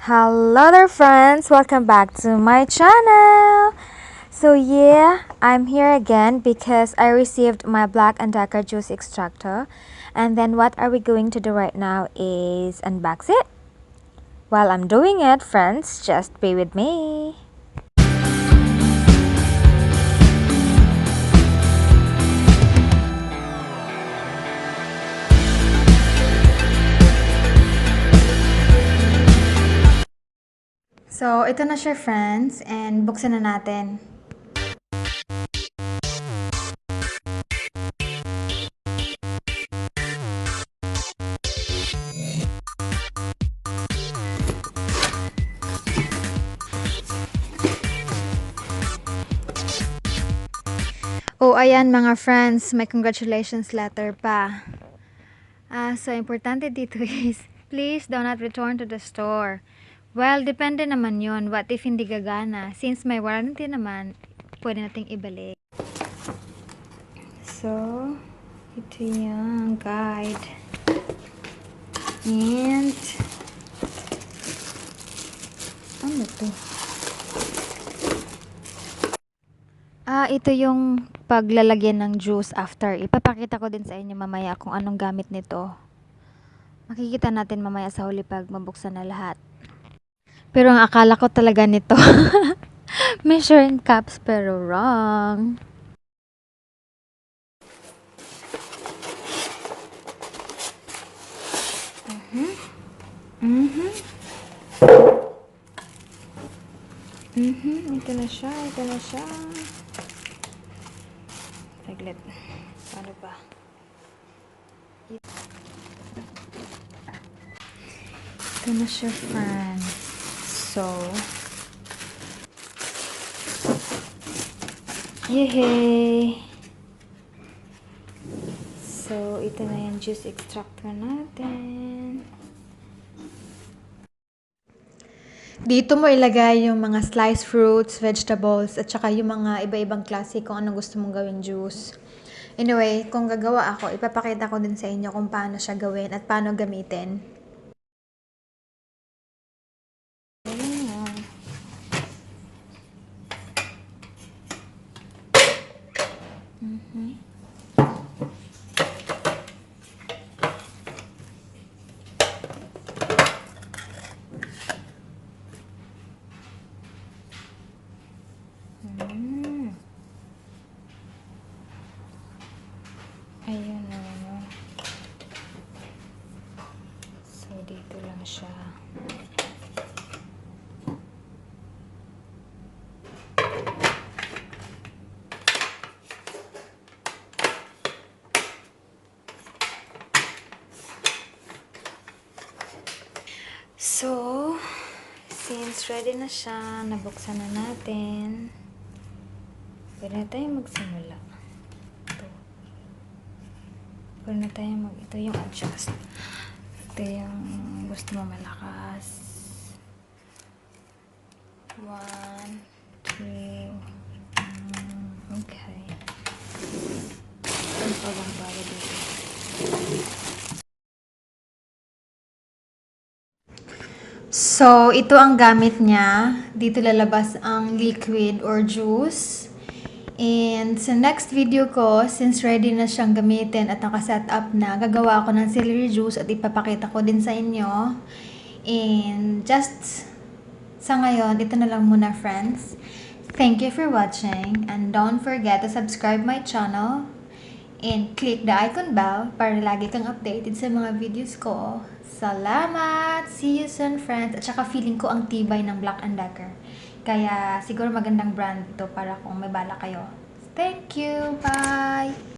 Hello there friends, welcome back to my channel. So yeah, I'm here again because I received my Black & Decker juice extractor, and then what are we going to do right now is unbox it. While I'm doing it, friends, just be with me. So ito na siya friends, and buksan na natin. Oh, ayan mga friends, may congratulations letter pa. So importante dito is, please do not return to the store. Well, depende naman yun. What if hindi gagana? Since may warranty naman, pwede nating ibalik. So, ito yung guide. And, ano to? Ito yung paglalagyan ng juice after. Ipapakita ko din sa inyo mamaya kung anong gamit nito. Makikita natin mamaya sa huli pag mabuksan na lahat. Pero ang akala ko talaga nito, measuring cups, pero wrong. Ito na siya, ito na siya. Saglit. Paano ba? Ito na siya, friends. So, yehey! So, ito na yung juice extractor natin. Dito mo ilagay yung mga sliced fruits, vegetables, at saka yung mga iba-ibang klase kung anong gusto mong gawin juice. Anyway, kung gagawa ako, ipapakita ko din sa inyo kung paano siya gawin at paano gamitin. Ayun na, ano. So, dito lang siya. So, since ready na siya, nabuksan na natin, pwede na tayong magsimula. Pwede na tayong ito yung adjust. Ito yung gusto mo malakas. 1, 2, okay. Ito pa bang bago dito? So, ito ang gamit niya. Dito lalabas ang liquid or juice. And sa next video ko, since ready na siyang gamitin at nakaset up na, gagawa ako ng celery juice at ipapakita ko din sa inyo. And just sa ngayon, ito na lang muna friends. Thank you for watching and don't forget to subscribe my channel and click the icon bell para lagi kang updated sa mga videos ko. Salamat! See you soon friends! At saka feeling ko ang tibay ng Black & Decker. Kaya siguro magandang brand ito para kung may bala kayo. Thank you! Bye!